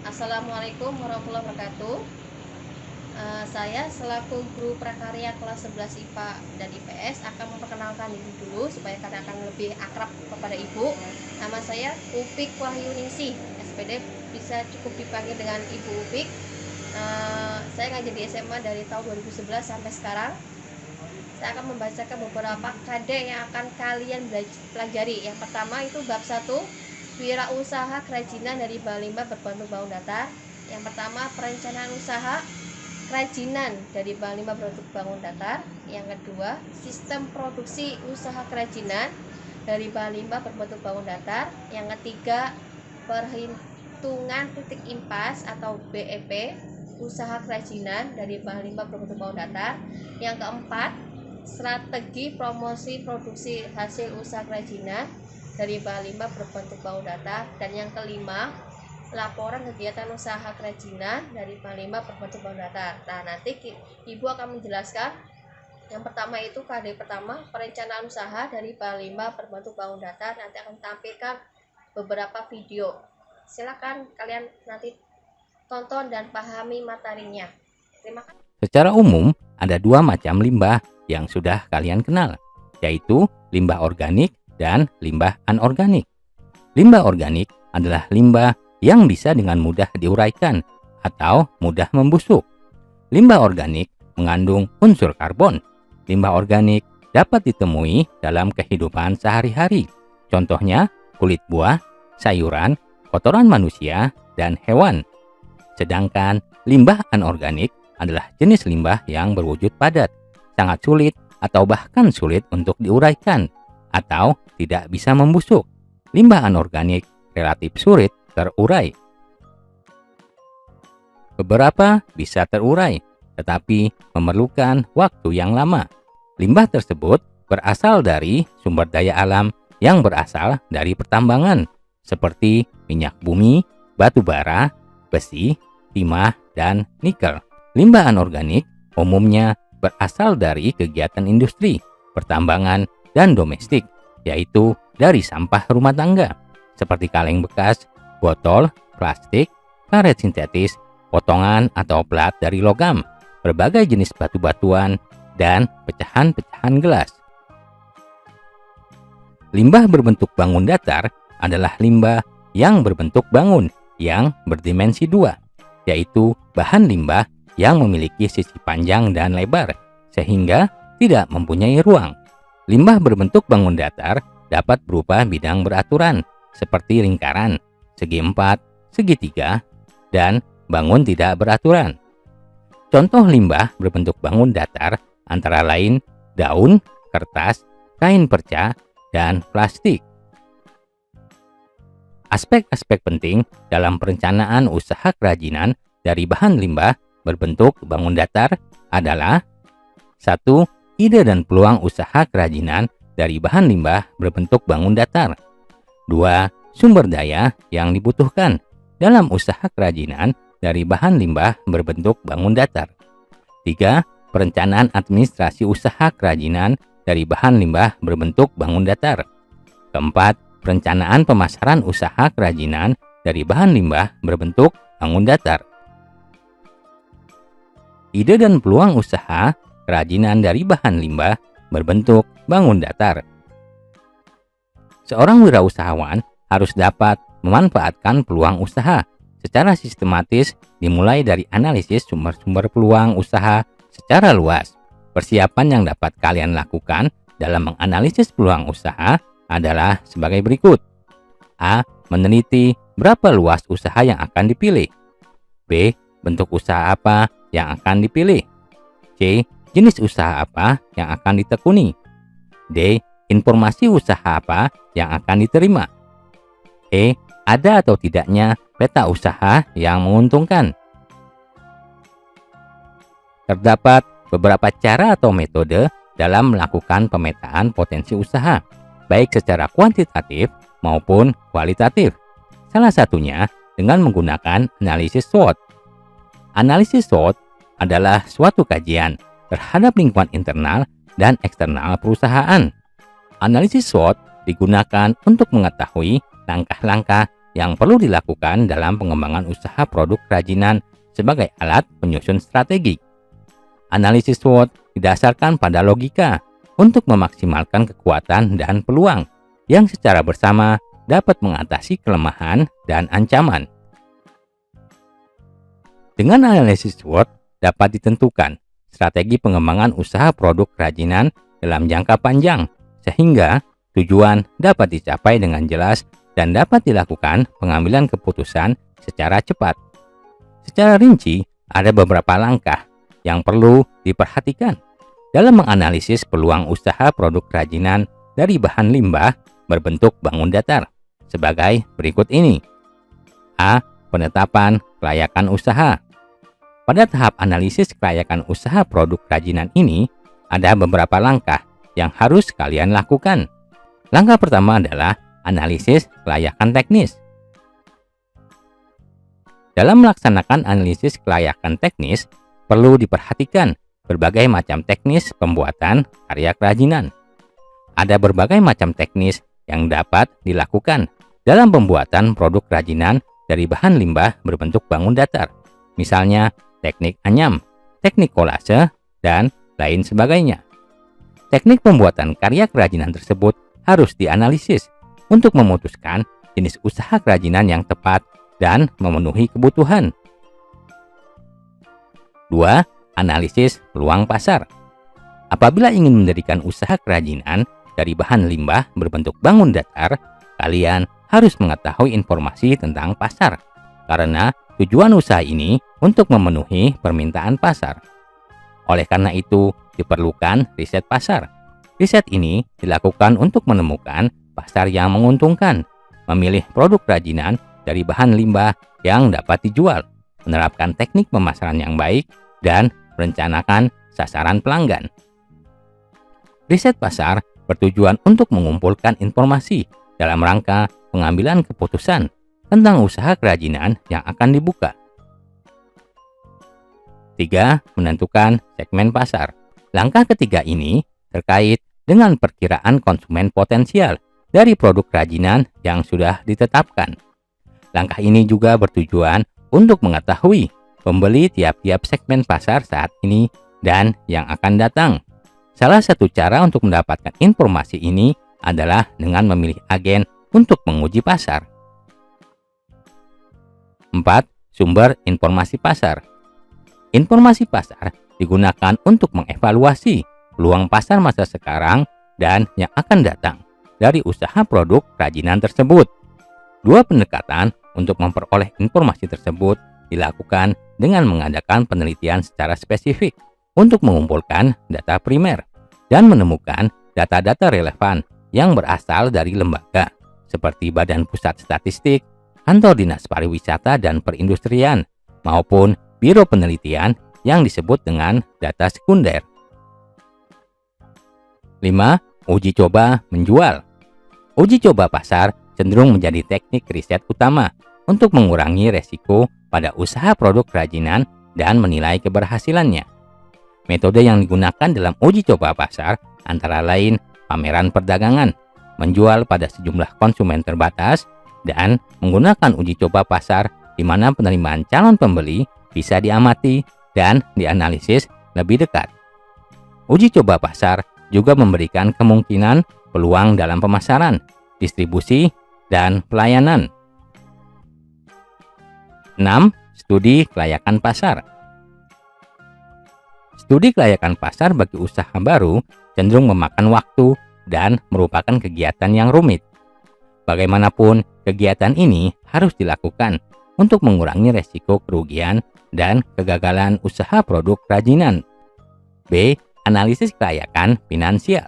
Assalamualaikum warahmatullahi wabarakatuh. Saya selaku guru prakarya kelas 11 IPA dan IPS akan memperkenalkan diri dulu supaya kalian akan lebih akrab kepada Ibu. Nama saya Upik Wahyuningsih, SPD bisa cukup dipanggil dengan Ibu Upik. Saya ngajar di SMA dari tahun 2011 sampai sekarang. Saya akan membacakan beberapa KD yang akan kalian pelajari. Yang pertama itu bab 1, wirausaha kerajinan dari bahan limbah berbentuk bangun datar. Yang pertama, perencanaan usaha kerajinan dari bahan limbah berbentuk bangun datar. Yang kedua, sistem produksi usaha kerajinan dari bahan limbah berbentuk bangun datar. Yang ketiga, perhitungan titik impas atau BEP usaha kerajinan dari bahan limbah berbentuk bangun datar. Yang keempat, strategi promosi produksi hasil usaha kerajinan dari bahan limbah berbentuk bangun datar. Dan yang kelima, laporan kegiatan usaha kerajinan dari bahan limbah berbentuk bangun datar. Nah, nanti Ibu akan menjelaskan. Yang pertama itu KD pertama, perencanaan usaha dari bahan limbah berbentuk bangun datar. Nanti akan tampilkan beberapa video. Silakan kalian nanti tonton dan pahami materinya. Terima kasih. Secara umum, ada dua macam limbah yang sudah kalian kenal, yaitu limbah organik dan limbah anorganik. Limbah organik adalah limbah yang bisa dengan mudah diuraikan atau mudah membusuk. Limbah organik mengandung unsur karbon. Limbah organik dapat ditemui dalam kehidupan sehari-hari. Contohnya, kulit buah, sayuran, kotoran manusia, dan hewan. Sedangkan limbah anorganik adalah jenis limbah yang berwujud padat, sangat sulit atau bahkan sulit untuk diuraikan, atau tidak bisa membusuk. Limbah anorganik relatif sulit terurai. Beberapa bisa terurai, tetapi memerlukan waktu yang lama. Limbah tersebut berasal dari sumber daya alam yang berasal dari pertambangan, seperti minyak bumi, batu bara, besi, timah, dan nikel. Limbah anorganik umumnya berasal dari kegiatan industri, pertambangan, dan domestik, yaitu dari sampah rumah tangga, seperti kaleng bekas, botol, plastik, karet sintetis, potongan atau plat dari logam, berbagai jenis batu-batuan, dan pecahan-pecahan gelas. Limbah berbentuk bangun datar adalah limbah yang berbentuk bangun yang berdimensi 2, yaitu bahan limbah yang memiliki sisi panjang dan lebar, sehingga tidak mempunyai ruang. Limbah berbentuk bangun datar dapat berupa bidang beraturan, seperti lingkaran, segi 4, segitiga, dan bangun tidak beraturan. Contoh limbah berbentuk bangun datar antara lain daun, kertas, kain perca, dan plastik. Aspek-aspek penting dalam perencanaan usaha kerajinan dari bahan limbah berbentuk bangun datar adalah: 1. Ide dan peluang usaha kerajinan dari bahan limbah berbentuk bangun datar. 2. Sumber daya yang dibutuhkan dalam usaha kerajinan dari bahan limbah berbentuk bangun datar. 3. Perencanaan administrasi usaha kerajinan dari bahan limbah berbentuk bangun datar. 4. Perencanaan pemasaran usaha kerajinan dari bahan limbah berbentuk bangun datar. Ide dan peluang usaha kerajinan dari bahan limbah berbentuk bangun datar. Seorang wirausahawan harus dapat memanfaatkan peluang usaha secara sistematis, dimulai dari analisis sumber-sumber peluang usaha secara luas. Persiapan yang dapat kalian lakukan dalam menganalisis peluang usaha adalah sebagai berikut. A. Meneliti berapa luas usaha yang akan dipilih. B. Bentuk usaha apa yang akan dipilih. C. Jenis usaha apa yang akan ditekuni. D. Informasi usaha apa yang akan diterima. E. Ada atau tidaknya peta usaha yang menguntungkan. Terdapat beberapa cara atau metode dalam melakukan pemetaan potensi usaha, baik secara kuantitatif maupun kualitatif. Salah satunya dengan menggunakan analisis SWOT. Analisis SWOT adalah suatu kajian terhadap lingkungan internal dan eksternal perusahaan. Analisis SWOT digunakan untuk mengetahui langkah-langkah yang perlu dilakukan dalam pengembangan usaha produk kerajinan sebagai alat penyusun strategi. Analisis SWOT didasarkan pada logika untuk memaksimalkan kekuatan dan peluang yang secara bersama dapat mengatasi kelemahan dan ancaman. Dengan analisis SWOT dapat ditentukan strategi pengembangan usaha produk kerajinan dalam jangka panjang, sehingga tujuan dapat dicapai dengan jelas dan dapat dilakukan pengambilan keputusan secara cepat. Secara rinci, ada beberapa langkah yang perlu diperhatikan dalam menganalisis peluang usaha produk kerajinan dari bahan limbah berbentuk bangun datar sebagai berikut ini. A. Penetapan kelayakan usaha. Pada tahap analisis kelayakan usaha produk kerajinan ini, ada beberapa langkah yang harus kalian lakukan. Langkah pertama adalah analisis kelayakan teknis. Dalam melaksanakan analisis kelayakan teknis, perlu diperhatikan berbagai macam teknis pembuatan karya kerajinan. Ada berbagai macam teknis yang dapat dilakukan dalam pembuatan produk kerajinan dari bahan limbah berbentuk bangun datar. Misalnya, teknik anyam, teknik kolase, dan lain sebagainya. Teknik pembuatan karya kerajinan tersebut harus dianalisis untuk memutuskan jenis usaha kerajinan yang tepat dan memenuhi kebutuhan. 2. Analisis peluang pasar. Apabila ingin mendirikan usaha kerajinan dari bahan limbah berbentuk bangun datar, kalian harus mengetahui informasi tentang pasar, karena tujuan usaha ini untuk memenuhi permintaan pasar. Oleh karena itu, diperlukan riset pasar. Riset ini dilakukan untuk menemukan pasar yang menguntungkan, memilih produk kerajinan dari bahan limbah yang dapat dijual, menerapkan teknik pemasaran yang baik, dan merencanakan sasaran pelanggan. Riset pasar bertujuan untuk mengumpulkan informasi dalam rangka pengambilan keputusan tentang usaha kerajinan yang akan dibuka. 3. Menentukan segmen pasar. Langkah ketiga ini terkait dengan perkiraan konsumen potensial dari produk kerajinan yang sudah ditetapkan. Langkah ini juga bertujuan untuk mengetahui pembeli tiap-tiap segmen pasar saat ini dan yang akan datang. Salah satu cara untuk mendapatkan informasi ini adalah dengan memilih agen untuk menguji pasar. 4. Sumber informasi pasar. Informasi pasar digunakan untuk mengevaluasi peluang pasar masa sekarang dan yang akan datang dari usaha produk kerajinan tersebut. Dua pendekatan untuk memperoleh informasi tersebut dilakukan dengan mengadakan penelitian secara spesifik untuk mengumpulkan data primer dan menemukan data-data relevan yang berasal dari lembaga seperti Badan Pusat Statistik, Kantor Dinas Pariwisata dan Perindustrian, maupun Biro Penelitian yang disebut dengan data sekunder. 5. Uji coba menjual. Uji coba pasar cenderung menjadi teknik riset utama untuk mengurangi resiko pada usaha produk kerajinan dan menilai keberhasilannya. Metode yang digunakan dalam uji coba pasar antara lain pameran perdagangan, menjual pada sejumlah konsumen terbatas, dan menggunakan uji coba pasar di mana penerimaan calon pembeli bisa diamati dan dianalisis lebih dekat. Uji coba pasar juga memberikan kemungkinan peluang dalam pemasaran, distribusi, dan pelayanan. 6. Studi kelayakan pasar. Studi kelayakan pasar bagi usaha baru cenderung memakan waktu dan merupakan kegiatan yang rumit. Bagaimanapun, kegiatan ini harus dilakukan untuk mengurangi resiko kerugian dan kegagalan usaha produk kerajinan. B. Analisis kelayakan finansial.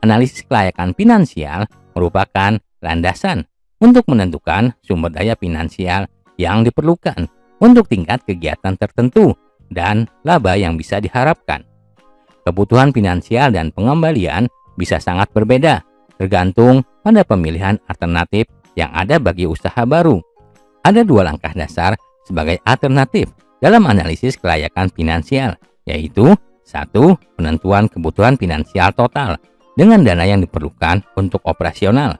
Analisis kelayakan finansial merupakan landasan untuk menentukan sumber daya finansial yang diperlukan untuk tingkat kegiatan tertentu dan laba yang bisa diharapkan. Kebutuhan finansial dan pengembalian bisa sangat berbeda, tergantung pada pemilihan alternatif yang ada bagi usaha baru. Ada dua langkah dasar sebagai alternatif dalam analisis kelayakan finansial, yaitu 1. Penentuan kebutuhan finansial total dengan dana yang diperlukan untuk operasional.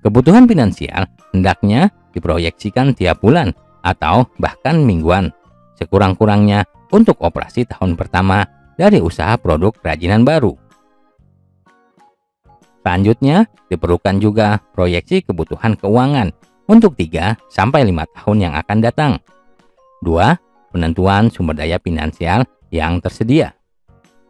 Kebutuhan finansial hendaknya diproyeksikan tiap bulan atau bahkan mingguan, sekurang-kurangnya untuk operasi tahun pertama dari usaha produk kerajinan baru. Selanjutnya, diperlukan juga proyeksi kebutuhan keuangan untuk 3-5 tahun yang akan datang. 2. Penentuan sumber daya finansial yang tersedia.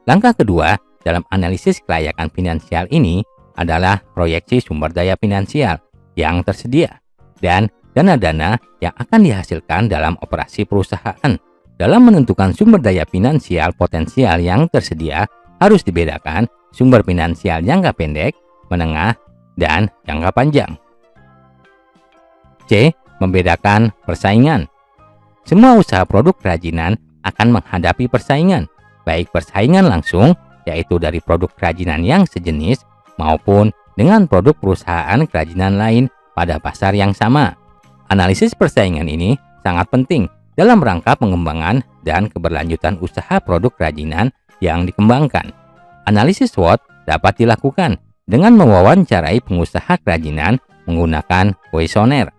Langkah kedua dalam analisis kelayakan finansial ini adalah proyeksi sumber daya finansial yang tersedia dan dana-dana yang akan dihasilkan dalam operasi perusahaan. Dalam menentukan sumber daya finansial potensial yang tersedia, harus dibedakan sumber finansial jangka pendek, menengah, dan jangka panjang. C. Membedakan persaingan. Semua usaha produk kerajinan akan menghadapi persaingan, baik persaingan langsung, yaitu dari produk kerajinan yang sejenis, maupun dengan produk perusahaan kerajinan lain pada pasar yang sama. Analisis persaingan ini sangat penting dalam rangka pengembangan dan keberlanjutan usaha produk kerajinan yang dikembangkan. Analisis SWOT dapat dilakukan dengan mewawancarai pengusaha kerajinan menggunakan kuesioner.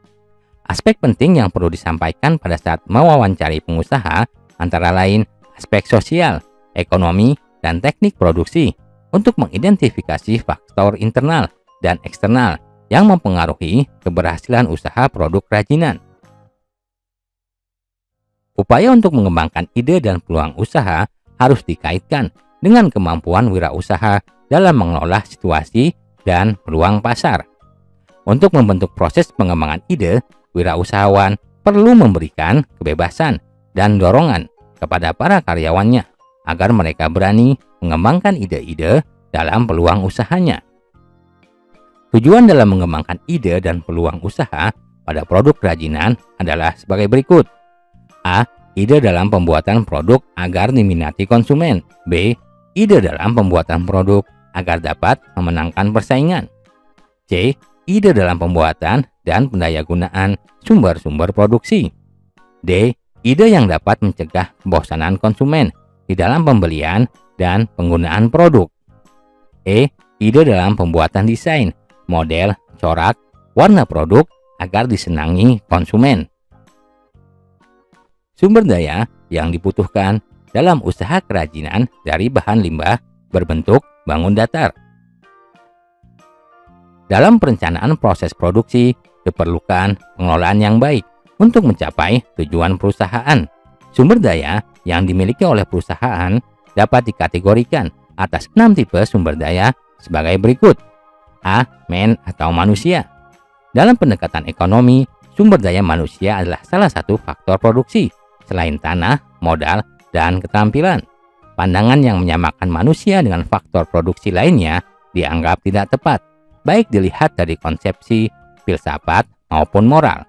Aspek penting yang perlu disampaikan pada saat mewawancari pengusaha antara lain aspek sosial, ekonomi, dan teknik produksi untuk mengidentifikasi faktor internal dan eksternal yang mempengaruhi keberhasilan usaha produk kerajinan. Upaya untuk mengembangkan ide dan peluang usaha harus dikaitkan dengan kemampuan wirausaha dalam mengelola situasi dan peluang pasar. Untuk membentuk proses pengembangan ide, wirausahawan perlu memberikan kebebasan dan dorongan kepada para karyawannya agar mereka berani mengembangkan ide-ide dalam peluang usahanya. Tujuan dalam mengembangkan ide dan peluang usaha pada produk kerajinan adalah sebagai berikut. A. Ide dalam pembuatan produk agar diminati konsumen. B. Ide dalam pembuatan produk agar dapat memenangkan persaingan. C. Ide dalam pembuatan dan pendayagunaan sumber-sumber produksi. D. Ide yang dapat mencegah kebosanan konsumen di dalam pembelian dan penggunaan produk. E. Ide dalam pembuatan desain, model, corak, warna produk agar disenangi konsumen. Sumber daya yang dibutuhkan dalam usaha kerajinan dari bahan limbah berbentuk bangun datar. Dalam perencanaan proses produksi, diperlukan pengelolaan yang baik untuk mencapai tujuan perusahaan. Sumber daya yang dimiliki oleh perusahaan dapat dikategorikan atas 6 tipe sumber daya sebagai berikut. A. Men atau manusia. Dalam pendekatan ekonomi, sumber daya manusia adalah salah satu faktor produksi selain tanah, modal, dan keterampilan. Pandangan yang menyamakan manusia dengan faktor produksi lainnya dianggap tidak tepat, baik dilihat dari konsepsi, filsafat, maupun moral.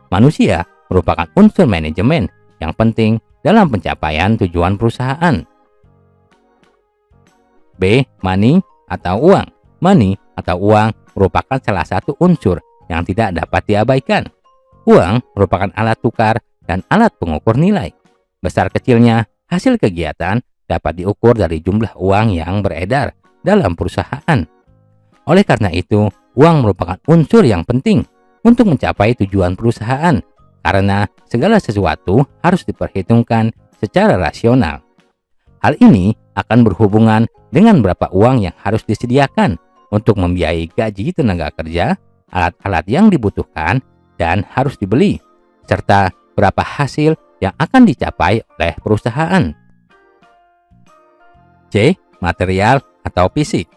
Manusia merupakan unsur manajemen yang penting dalam pencapaian tujuan perusahaan. B. Money atau uang. Money atau uang merupakan salah satu unsur yang tidak dapat diabaikan. Uang merupakan alat tukar dan alat pengukur nilai. Besar kecilnya hasil kegiatan dapat diukur dari jumlah uang yang beredar dalam perusahaan. Oleh karena itu, uang merupakan unsur yang penting untuk mencapai tujuan perusahaan karena segala sesuatu harus diperhitungkan secara rasional. Hal ini akan berhubungan dengan berapa uang yang harus disediakan untuk membiayai gaji tenaga kerja, alat-alat yang dibutuhkan dan harus dibeli, serta berapa hasil yang akan dicapai oleh perusahaan. C. Material atau fisik.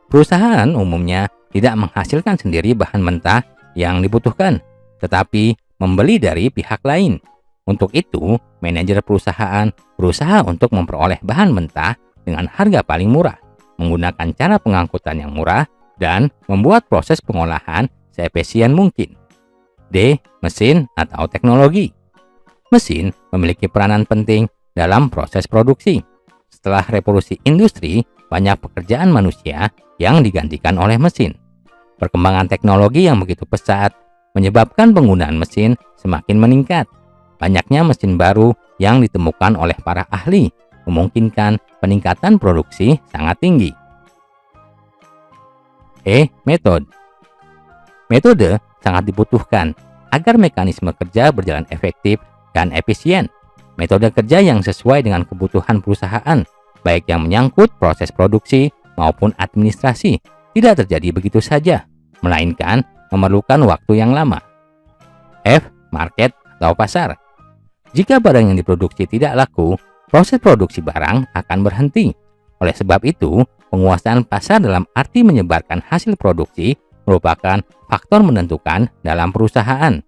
Perusahaan umumnya tidak menghasilkan sendiri bahan mentah yang dibutuhkan, tetapi membeli dari pihak lain. Untuk itu, manajer perusahaan berusaha untuk memperoleh bahan mentah dengan harga paling murah, menggunakan cara pengangkutan yang murah, dan membuat proses pengolahan seefisien mungkin. D. Mesin atau teknologi. Mesin memiliki peranan penting dalam proses produksi. Setelah revolusi industri, banyak pekerjaan manusia yang digantikan oleh mesin. Perkembangan teknologi yang begitu pesat menyebabkan penggunaan mesin semakin meningkat. Banyaknya mesin baru yang ditemukan oleh para ahli memungkinkan peningkatan produksi sangat tinggi. E. Metode. Metode sangat dibutuhkan agar mekanisme kerja berjalan efektif dan efisien. Metode kerja yang sesuai dengan kebutuhan perusahaan, baik yang menyangkut proses produksi maupun administrasi, tidak terjadi begitu saja, melainkan memerlukan waktu yang lama. F. Market atau pasar. Jika barang yang diproduksi tidak laku, proses produksi barang akan berhenti. Oleh sebab itu, penguasaan pasar dalam arti menyebarkan hasil produksi merupakan faktor menentukan dalam perusahaan.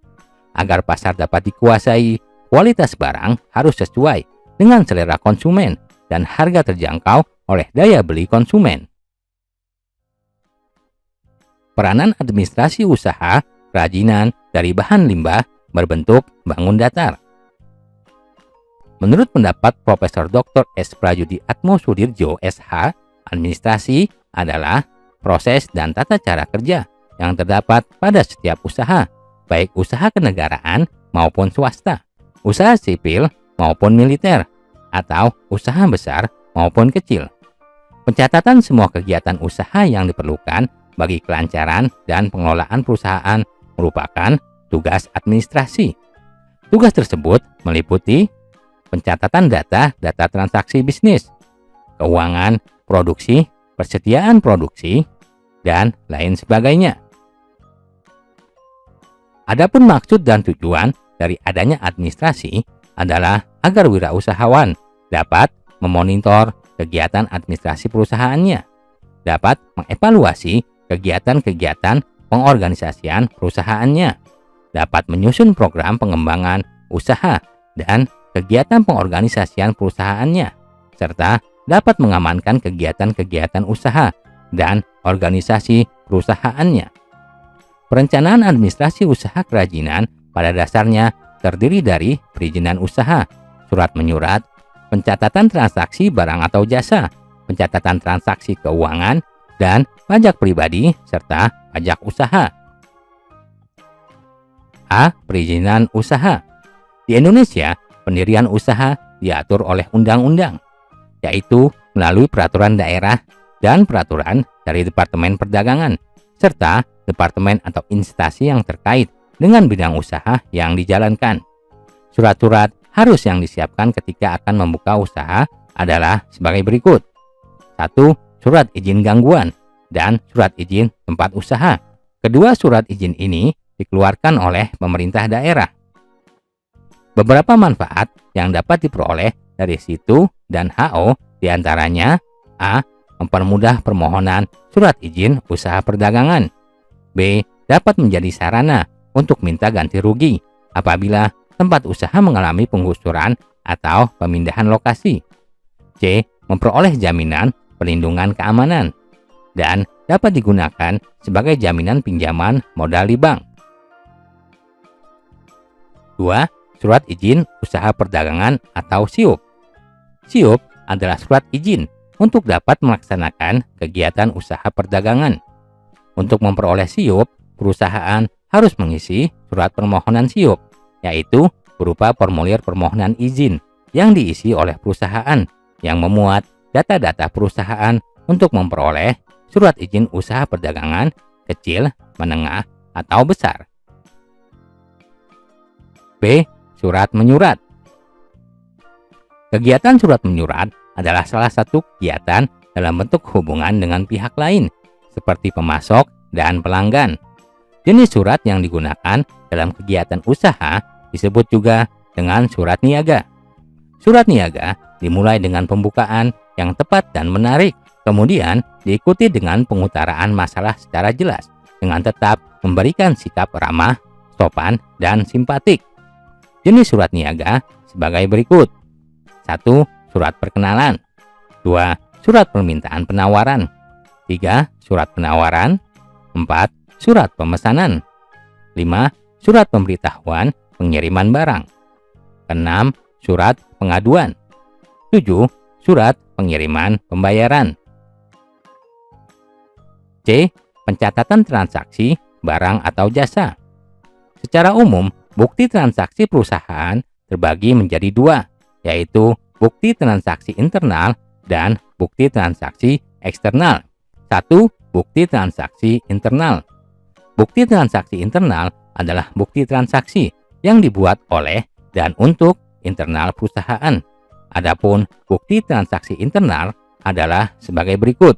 Agar pasar dapat dikuasai, kualitas barang harus sesuai dengan selera konsumen dan harga terjangkau oleh daya beli konsumen. Peranan administrasi usaha kerajinan dari bahan limbah berbentuk bangun datar. Menurut pendapat Profesor Dr. S. Prayudi Atmosudirjo SH, administrasi adalah proses dan tata cara kerja yang terdapat pada setiap usaha, baik usaha kenegaraan maupun swasta, usaha sipil maupun militer, atau usaha besar maupun kecil. Pencatatan semua kegiatan usaha yang diperlukan bagi kelancaran dan pengelolaan perusahaan merupakan tugas administrasi. Tugas tersebut meliputi pencatatan data transaksi bisnis, keuangan, produksi, persediaan produksi, dan lain sebagainya. Adapun maksud dan tujuan dari adanya administrasi adalah agar wirausahawan dapat memonitor kegiatan administrasi perusahaannya, dapat mengevaluasi kegiatan-kegiatan pengorganisasian perusahaannya, dapat menyusun program pengembangan usaha dan kegiatan pengorganisasian perusahaannya, serta dapat mengamankan kegiatan-kegiatan usaha dan organisasi perusahaannya. Perencanaan administrasi usaha kerajinan pada dasarnya terdiri dari perizinan usaha, surat menyurat, pencatatan transaksi barang atau jasa, pencatatan transaksi keuangan, dan pajak pribadi serta pajak usaha. A. Perizinan usaha. Di Indonesia, pendirian usaha diatur oleh undang-undang, yaitu melalui peraturan daerah dan peraturan dari Departemen Perdagangan, serta departemen atau instansi yang terkait dengan bidang usaha yang dijalankan. Surat-surat harus yang disiapkan ketika akan membuka usaha adalah sebagai berikut. 1. Surat izin gangguan dan surat izin tempat usaha. Kedua surat izin ini dikeluarkan oleh pemerintah daerah. Beberapa manfaat yang dapat diperoleh dari situ dan HO diantaranya: A. Mempermudah permohonan surat izin usaha perdagangan. B. Dapat menjadi sarana untuk minta ganti rugi apabila tempat usaha mengalami penggusuran atau pemindahan lokasi. C. Memperoleh jaminan perlindungan keamanan dan dapat digunakan sebagai jaminan pinjaman modal di bank. 2. Surat izin usaha perdagangan atau SIUP. SIUP adalah surat izin untuk dapat melaksanakan kegiatan usaha perdagangan. Untuk memperoleh SIUP, perusahaan harus mengisi surat permohonan SIUP, yaitu berupa formulir permohonan izin yang diisi oleh perusahaan yang memuat data-data perusahaan untuk memperoleh surat izin usaha perdagangan kecil, menengah, atau besar. B. Surat menyurat. Kegiatan surat menyurat adalah salah satu kegiatan dalam bentuk hubungan dengan pihak lain, seperti pemasok dan pelanggan. Jenis surat yang digunakan dalam kegiatan usaha disebut juga dengan surat niaga. Surat niaga dimulai dengan pembukaan yang tepat dan menarik, kemudian diikuti dengan pengutaraan masalah secara jelas, dengan tetap memberikan sikap ramah, sopan, dan simpatik. Jenis surat niaga sebagai berikut. 1. Surat perkenalan. 2. Surat permintaan penawaran. 3. Surat penawaran. 4. Surat pemesanan. 5. Surat pemberitahuan pengiriman barang. 6. Surat pengaduan. 7. Surat pengiriman pembayaran. C. Pencatatan transaksi barang atau jasa. Secara umum, bukti transaksi perusahaan terbagi menjadi dua, yaitu bukti transaksi internal dan bukti transaksi eksternal. 1. Bukti transaksi internal. Bukti transaksi internal adalah bukti transaksi yang dibuat oleh dan untuk internal perusahaan. Adapun bukti transaksi internal adalah sebagai berikut.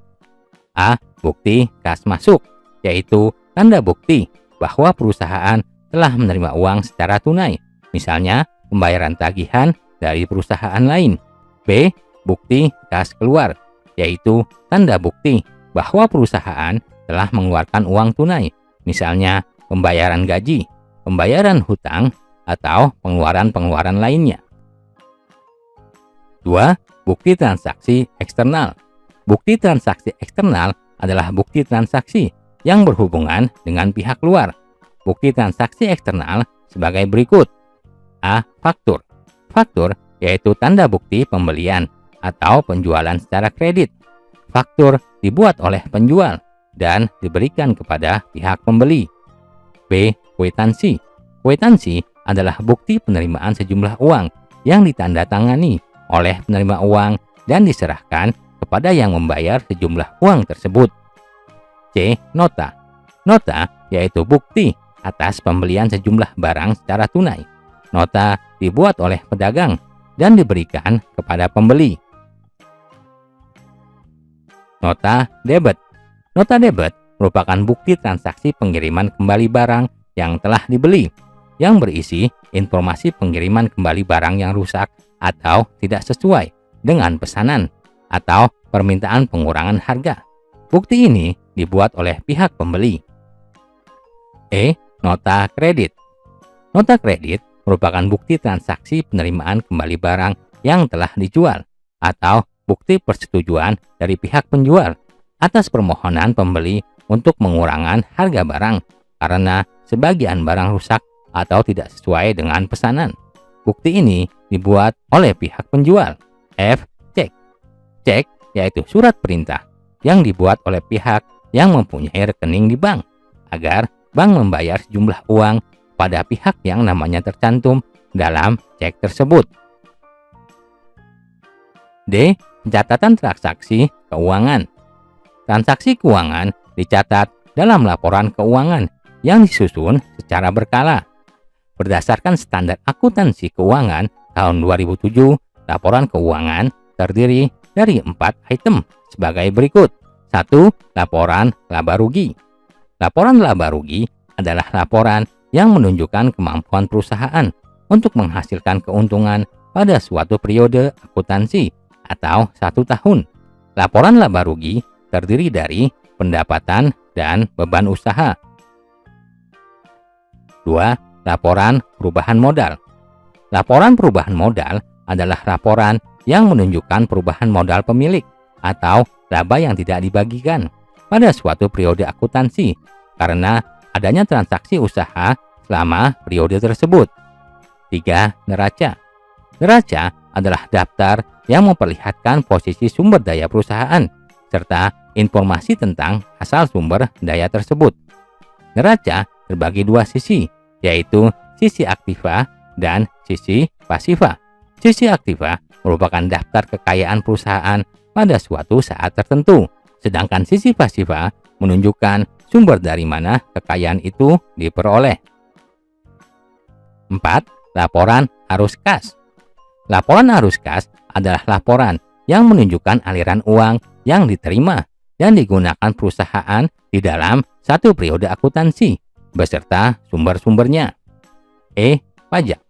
A. Bukti kas masuk, yaitu tanda bukti bahwa perusahaan telah menerima uang secara tunai, misalnya pembayaran tagihan dari perusahaan lain. B. Bukti kas keluar, yaitu tanda bukti bahwa perusahaan telah mengeluarkan uang tunai, misalnya pembayaran gaji, pembayaran hutang, atau pengeluaran-pengeluaran lainnya. 2. Bukti transaksi eksternal. Bukti transaksi eksternal adalah bukti transaksi yang berhubungan dengan pihak luar. Bukti transaksi eksternal sebagai berikut. A. Faktur. Faktur yaitu tanda bukti pembelian atau penjualan secara kredit. Faktur dibuat oleh penjual dan diberikan kepada pihak pembeli. B. Kwitansi. Kwitansi adalah bukti penerimaan sejumlah uang yang ditandatangani oleh penerima uang dan diserahkan kepada yang membayar sejumlah uang tersebut. C. Nota. Nota yaitu bukti atas pembelian sejumlah barang secara tunai. Nota dibuat oleh pedagang dan diberikan kepada pembeli. Nota debit. Nota debit merupakan bukti transaksi pengiriman kembali barang yang telah dibeli, yang berisi informasi pengiriman kembali barang yang rusak atau tidak sesuai dengan pesanan atau permintaan pengurangan harga. Bukti ini dibuat oleh pihak pembeli. E. Nota kredit. Nota kredit merupakan bukti transaksi penerimaan kembali barang yang telah dijual atau bukti persetujuan dari pihak penjual atas permohonan pembeli untuk pengurangan harga barang karena sebagian barang rusak atau tidak sesuai dengan pesanan. Bukti ini dibuat oleh pihak penjual. F. Cek. Cek yaitu surat perintah yang dibuat oleh pihak yang mempunyai rekening di bank agar bank membayar sejumlah uang pada pihak yang namanya tercantum dalam cek tersebut. D. Pencatatan transaksi keuangan. Transaksi keuangan dicatat dalam laporan keuangan yang disusun secara berkala. Berdasarkan standar akuntansi keuangan tahun 2007, laporan keuangan terdiri dari 4 item sebagai berikut. 1. Laporan laba rugi. Laporan laba rugi adalah laporan yang menunjukkan kemampuan perusahaan untuk menghasilkan keuntungan pada suatu periode akuntansi atau 1 tahun. Laporan laba rugi terdiri dari pendapatan dan beban usaha. 2. Laporan perubahan modal. Laporan perubahan modal adalah laporan yang menunjukkan perubahan modal pemilik atau laba yang tidak dibagikan pada suatu periode akuntansi karena adanya transaksi usaha selama periode tersebut. 3. Neraca. Neraca adalah daftar yang memperlihatkan posisi sumber daya perusahaan serta informasi tentang asal sumber daya tersebut. Neraca terbagi 2 sisi, yaitu sisi aktiva dan sisi pasiva. Sisi aktiva merupakan daftar kekayaan perusahaan pada suatu saat tertentu, sedangkan sisi pasiva menunjukkan sumber dari mana kekayaan itu diperoleh. 4. Laporan arus kas. Laporan arus kas adalah laporan yang menunjukkan aliran uang yang diterima dan digunakan perusahaan di dalam satu periode akuntansi beserta sumber-sumbernya. E. Pajak.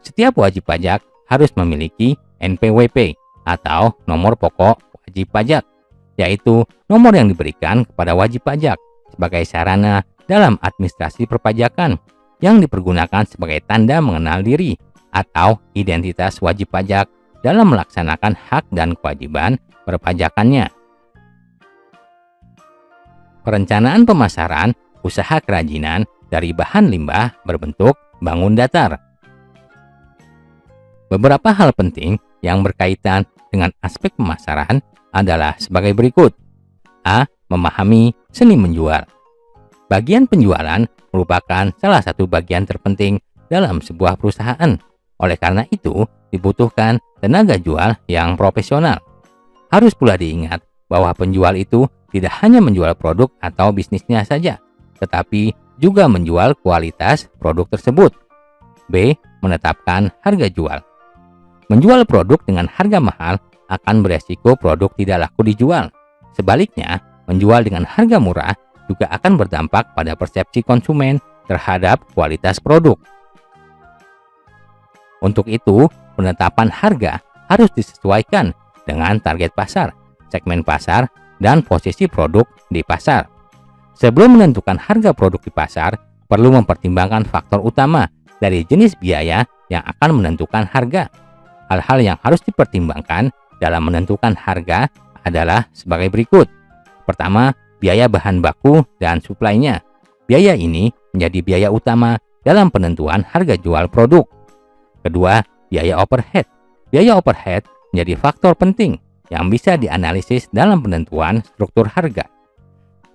Setiap wajib pajak harus memiliki NPWP atau nomor pokok wajib pajak, yaitu nomor yang diberikan kepada wajib pajak sebagai sarana dalam administrasi perpajakan yang dipergunakan sebagai tanda mengenal diri atau identitas wajib pajak dalam melaksanakan hak dan kewajiban perpajakannya. Perencanaan pemasaran usaha kerajinan dari bahan limbah berbentuk bangun datar. Beberapa hal penting yang berkaitan dengan aspek pemasaran adalah sebagai berikut. A. Memahami seni menjual. Bagian penjualan merupakan salah satu bagian terpenting dalam sebuah perusahaan. Oleh karena itu, dibutuhkan tenaga jual yang profesional. Harus pula diingat bahwa penjual itu tidak hanya menjual produk atau bisnisnya saja, tetapi juga menjual kualitas produk tersebut. B. Menetapkan harga jual. Menjual produk dengan harga mahal akan beresiko produk tidak laku dijual. Sebaliknya, menjual dengan harga murah juga akan berdampak pada persepsi konsumen terhadap kualitas produk. Untuk itu, penetapan harga harus disesuaikan dengan target pasar, segmen pasar, dan posisi produk di pasar. Sebelum menentukan harga produk di pasar, perlu mempertimbangkan faktor utama dari jenis biaya yang akan menentukan harga. Hal-hal yang harus dipertimbangkan dalam menentukan harga adalah sebagai berikut. Pertama, biaya bahan baku dan suplainya. Biaya ini menjadi biaya utama dalam penentuan harga jual produk. Kedua, biaya overhead. Biaya overhead menjadi faktor penting yang bisa dianalisis dalam penentuan struktur harga.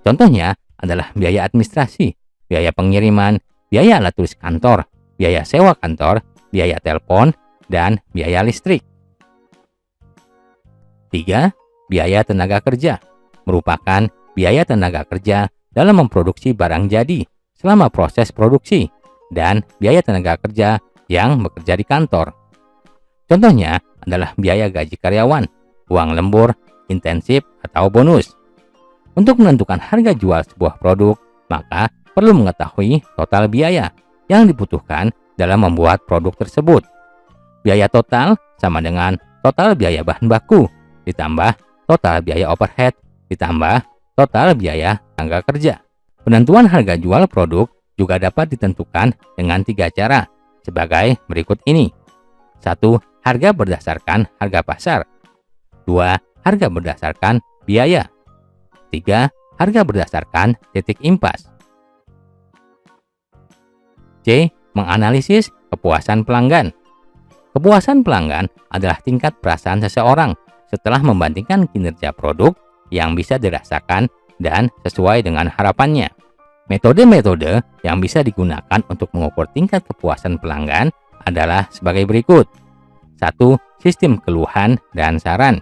Contohnya adalah biaya administrasi, biaya pengiriman, biaya alat tulis kantor, biaya sewa kantor, biaya telepon, dan biaya listrik. 3. Biaya tenaga kerja merupakan biaya tenaga kerja dalam memproduksi barang jadi selama proses produksi dan biaya tenaga kerja yang bekerja di kantor. Contohnya adalah biaya gaji karyawan, uang lembur, intensif, atau bonus. Untuk menentukan harga jual sebuah produk, maka perlu mengetahui total biaya yang dibutuhkan dalam membuat produk tersebut. Biaya total sama dengan total biaya bahan baku, ditambah total biaya overhead, ditambah total biaya tenaga kerja. Penentuan harga jual produk juga dapat ditentukan dengan 3 cara, sebagai berikut ini. 1. Harga berdasarkan harga pasar. 2. Harga berdasarkan biaya. 3. Harga berdasarkan titik impas. C. Menganalisis kepuasan pelanggan. Kepuasan pelanggan adalah tingkat perasaan seseorang setelah membandingkan kinerja produk yang bisa dirasakan dan sesuai dengan harapannya. Metode-metode yang bisa digunakan untuk mengukur tingkat kepuasan pelanggan adalah sebagai berikut. 1. Sistem keluhan dan saran.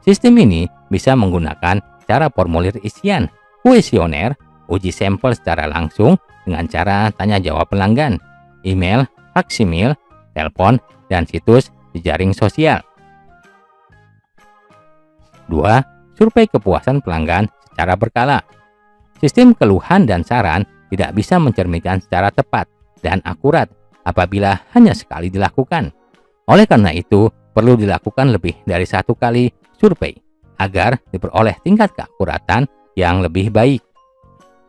Sistem ini bisa menggunakan cara formulir isian, kuesioner, uji sampel secara langsung dengan cara tanya jawab pelanggan, email, faksimil, telepon, dan situs jejaring sosial. 2. Survei kepuasan pelanggan secara berkala. Sistem keluhan dan saran tidak bisa mencerminkan secara tepat dan akurat apabila hanya sekali dilakukan. Oleh karena itu, perlu dilakukan lebih dari 1 kali survei agar diperoleh tingkat keakuratan yang lebih baik.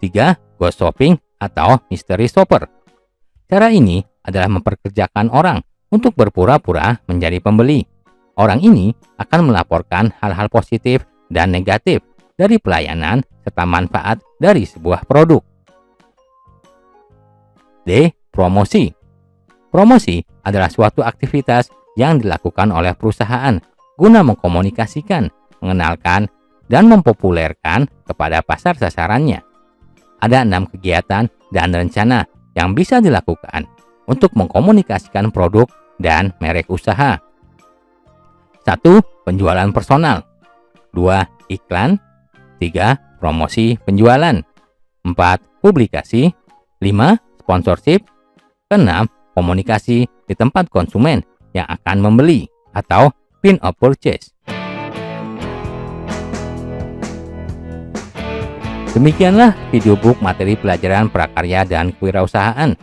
3. Ghost shopping atau mystery shopper. Cara ini adalah memperkerjakan orang untuk berpura-pura menjadi pembeli. Orang ini akan melaporkan hal-hal positif dan negatif dari pelayanan serta manfaat dari sebuah produk. D. Promosi. Promosi adalah suatu aktivitas yang dilakukan oleh perusahaan guna mengkomunikasikan, mengenalkan, dan mempopulerkan kepada pasar sasarannya. Ada 6 kegiatan dan rencana yang bisa dilakukan untuk mengkomunikasikan produk dan merek usaha. 1. Penjualan personal. 2. Iklan. 3. Promosi penjualan. 4. Publikasi. 5. Sponsorship. 6. Komunikasi di tempat konsumen yang akan membeli atau point of purchase. Demikianlah video book materi pelajaran prakarya dan kewirausahaan.